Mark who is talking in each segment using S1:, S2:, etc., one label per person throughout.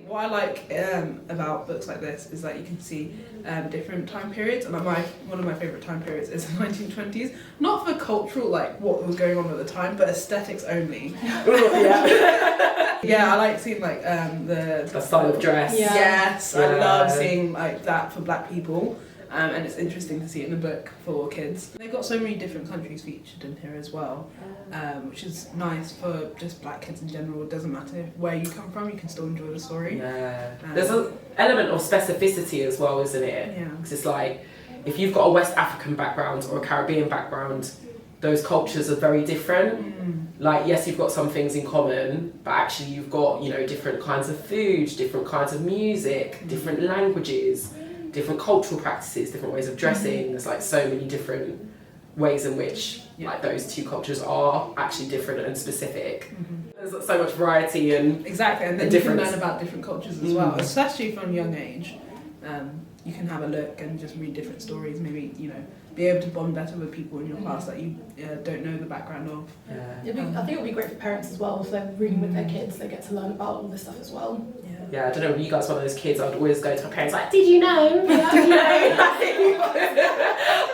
S1: What I like about books like this is that you can see different time periods, and one of my favourite time periods is the 1920s. Not for cultural, like what was going on at the time, but aesthetics only. Yeah, I like seeing like the
S2: style of dress.
S1: Yeah. Yes, I love seeing like that for black people. And it's interesting to see it in the book for kids. They've got so many different countries featured in here as well, which is nice for just black kids in general. It doesn't matter where you come from, you can still enjoy the story.
S2: Yeah. There's an element of specificity as well, isn't it?
S1: Yeah.
S2: Because it's like, if you've got a West African background or a Caribbean background, those cultures are very different. Like, yes, you've got some things in common, but actually you've got, you know, different kinds of food, different kinds of music, different languages, different cultural practices, different ways of dressing. There's like so many different ways in which like those two cultures are actually different and specific. There's so much variety and
S1: exactly, and then you can learn about different cultures as well, especially from a young age. You can have a look and just read different stories, maybe, you know, be able to bond better with people in your class that you don't know the background of.
S3: I think it would be great for parents as well, if they're reading with their kids, they get to learn about all this stuff as well.
S2: Yeah, I don't know, when you guys were one of those kids, I'd always go to my parents like, did you know? Did you know?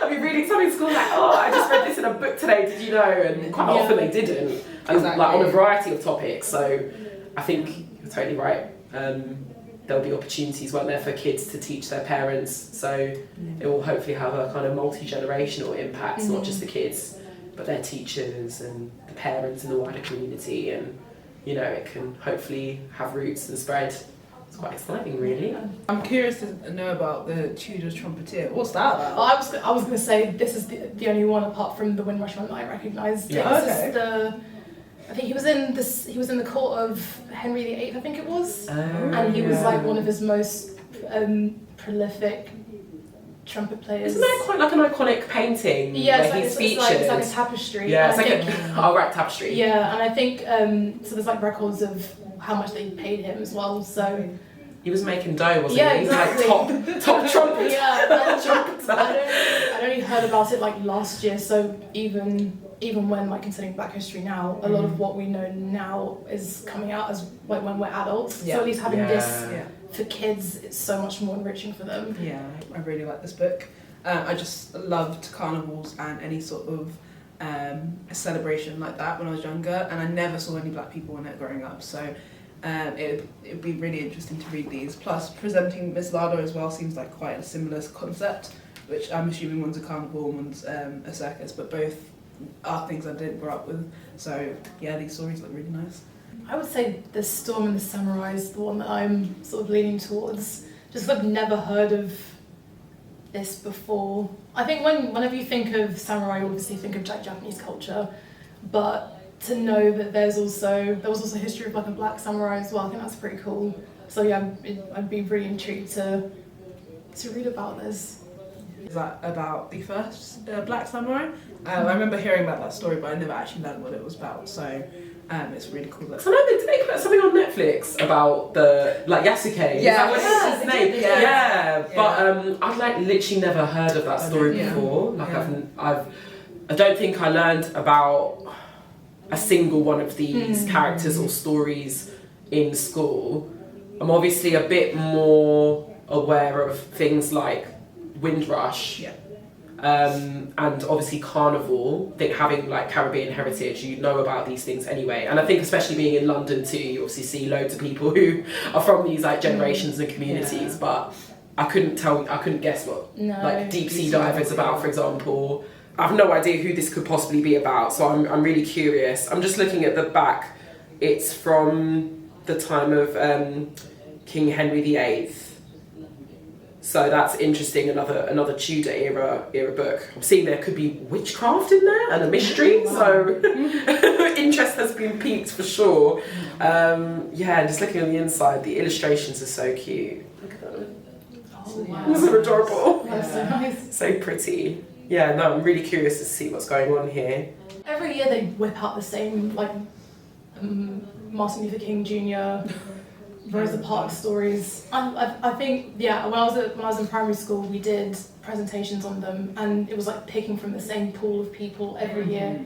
S2: I'd be reading something in school like, oh, I just read this in a book today, did you know? And quite often they didn't. And like on a variety of topics, so I think you're totally right. There'll be opportunities, won't there, for kids to teach their parents, so it will hopefully have a kind of multi-generational impact, not just the kids, but their teachers and the parents and the wider community, and you know, it can hopefully have roots and spread. It's quite exciting, really.
S1: I'm curious to know about the Tudor's trumpeter. What's that about?
S3: I was going to say this is the only one apart from the Windrush one that I recognised.
S2: Yeah.
S3: Okay. I think he was in the court of Henry VIII, I think it was, and he was like one of his most prolific trumpet players.
S2: Isn't that quite like an iconic painting?
S3: Yeah,
S2: where he's featured?
S3: It's like a tapestry.
S2: Yeah, it's like tapestry.
S3: Yeah, and I think so. There's like records of how much they paid him as well. So
S2: he was making dough, wasn't
S3: yeah,
S2: he?
S3: Exactly.
S2: He's like top trumpet.
S3: Yeah, I'd only heard about it like last year. So even when like considering Black history now, a lot of what we know now is coming out as like when we're adults. So at least having this for kids, it's so much more enriching for them.
S1: Yeah, I really like this book. I just loved carnivals and any sort of a celebration like that when I was younger, and I never saw any black people in it growing up. So it would be really interesting to read these. Plus, presenting Miss Lardo as well seems like quite a similar concept, which I'm assuming one's a carnival and one's a circus, but both are things I didn't grow up with. So yeah, these stories look really nice.
S3: I would say The Storm and the Samurai is the one that I'm sort of leaning towards. Just I've never heard of this before. I think whenever you think of samurai, you obviously think of Japanese culture, but to know that there was also a history of like a black samurai as well, I think that's pretty cool. So yeah, I'd be really intrigued to read about this.
S1: Is that about the first black samurai? I remember hearing about that story, but I never actually learned what it was about. So it's really cool. That
S2: So no, did they put something on Netflix about the like Yasuke?
S1: Yeah,
S2: is that his name?
S1: Yeah.
S2: Yeah. But I've like literally never heard of that story before. Like I don't think I learned about a single one of these characters or stories in school. I'm obviously a bit more aware of things like Windrush, and obviously Carnival. I think having like Caribbean heritage, you know about these things anyway. And I think especially being in London too, you obviously see loads of people who are from these like generations and communities. But I couldn't guess what like Deep Sea Dive is about, for example. I have no idea who this could possibly be about, so I'm really curious. I'm just looking at the back. It's from the time of King Henry VIII. So that's interesting, another Tudor era book. I'm seeing there could be witchcraft in there and a mystery, so interest has been piqued for sure. Just looking on the inside, the illustrations are so cute. Look at them.
S3: Oh wow.
S2: Those are adorable.
S3: That's so nice.
S2: So pretty. Yeah, no, I'm really curious to see what's going on here.
S3: Every year they whip out the same like Martin Luther King Jr., Rosa Parks stories. I think when I was in primary school, we did presentations on them, and it was like picking from the same pool of people every year.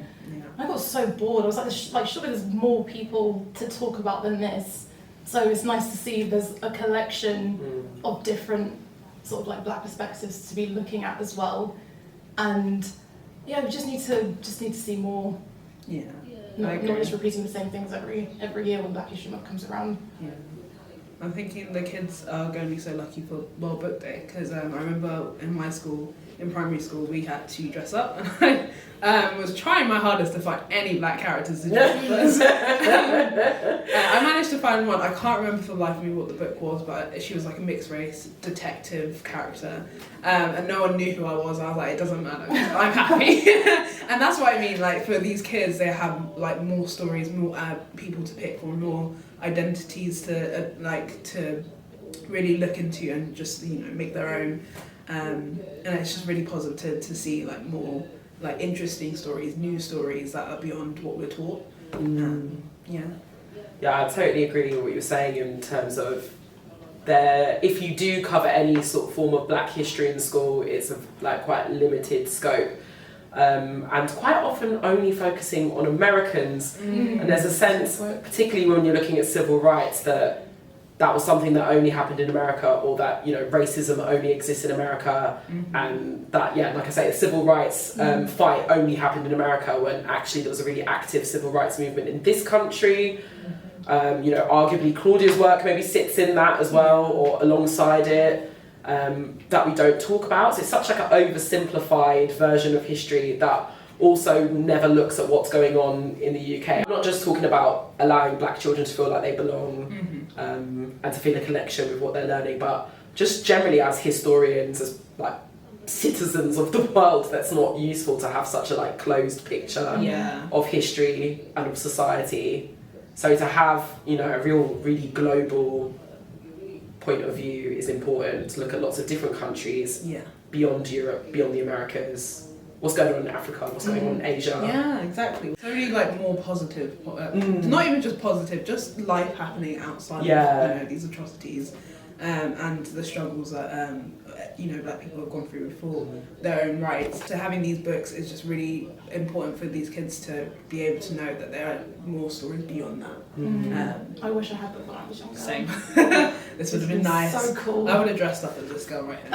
S3: I got so bored. I was like, surely there's more people to talk about than this. So it's nice to see there's a collection of different sort of like black perspectives to be looking at as well. And yeah, we just need to see more.
S1: Yeah.
S3: Not just repeating the same things every year when Black History Month comes around.
S1: Yeah. I'm thinking the kids are going to be so lucky for World Book Day, because I remember in my school, in primary school, we had to dress up, and I was trying my hardest to find any black characters to dress up as. I managed to find one. I can't remember for the life of me what the book was, but she was like a mixed race detective character, and no one knew who I was. I was like, it doesn't matter, I'm happy. And that's what I mean, like for these kids, they have like more stories, more people to pick from, more identities to to really look into and just make their own. And it's just really positive to see like more like interesting stories, new stories that are beyond what we're taught.
S2: Yeah, I totally agree with what you're saying in terms of if you do cover any sort of form of black history in school, it's of like quite limited scope. And quite often only focusing on Americans. And there's a sense, particularly when you're looking at civil rights, that was something that only happened in America, or that racism only exists in America, and that like I say, the civil rights fight only happened in America, when actually there was a really active civil rights movement in this country. Arguably Claudia's work maybe sits in that as well, or alongside it, that we don't talk about. So it's such like an oversimplified version of history that also never looks at what's going on in the UK. I'm not just talking about allowing black children to feel like they belong, and to feel a connection with what they're learning, but just generally as historians, as like citizens of the world, that's not useful to have such a like closed picture of history and of society. So to have a really global point of view is important, to look at lots of different countries beyond Europe, beyond the Americas. What's going on in Africa, what's going on in Asia.
S1: Yeah, exactly. So really like more positive, not even just positive, just life happening outside of these atrocities, and the struggles that black people have gone through for their own rights. So having these books is just really important for these kids to be able to know that there are more stories beyond that.
S3: I wish I had them when I was younger.
S1: Same. This would have been nice.
S3: So cool.
S1: I would have dressed up as this girl right here.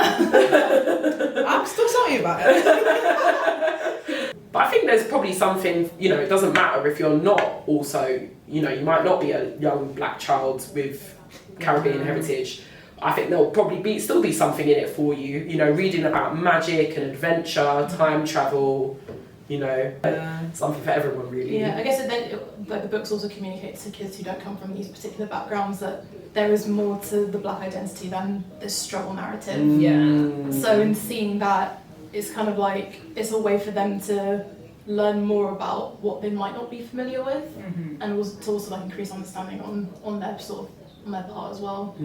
S1: I'm still salty about it.
S2: But I think there's probably something, it doesn't matter if you're not also, you might not be a young black child with Caribbean heritage. I think there'll probably still be something in it for you, reading about magic and adventure, time travel, something for everyone really.
S3: Yeah, I guess the books also communicate to kids who don't come from these particular backgrounds that there is more to the black identity than this struggle narrative. So in seeing that, it's kind of like it's a way for them to learn more about what they might not be familiar with, and to also like increase understanding on their part as well.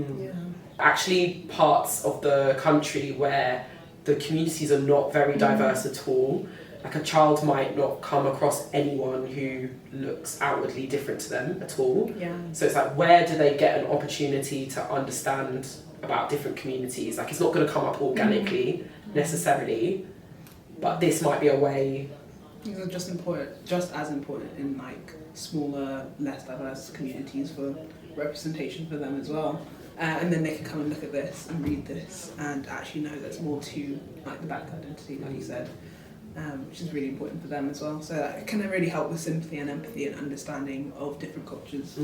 S2: Actually, parts of the country where the communities are not very diverse at all. Like a child might not come across anyone who looks outwardly different to them at all. So it's like, where do they get an opportunity to understand about different communities? Like, it's not going to come up organically necessarily, but this might be a way.
S1: These are just as important in like smaller, less diverse communities for representation for them as well. And then they can come and look at this and read this and actually know there's more to like the black identity, like you said, which is really important for them as well. So that can really help with sympathy and empathy and understanding of different cultures.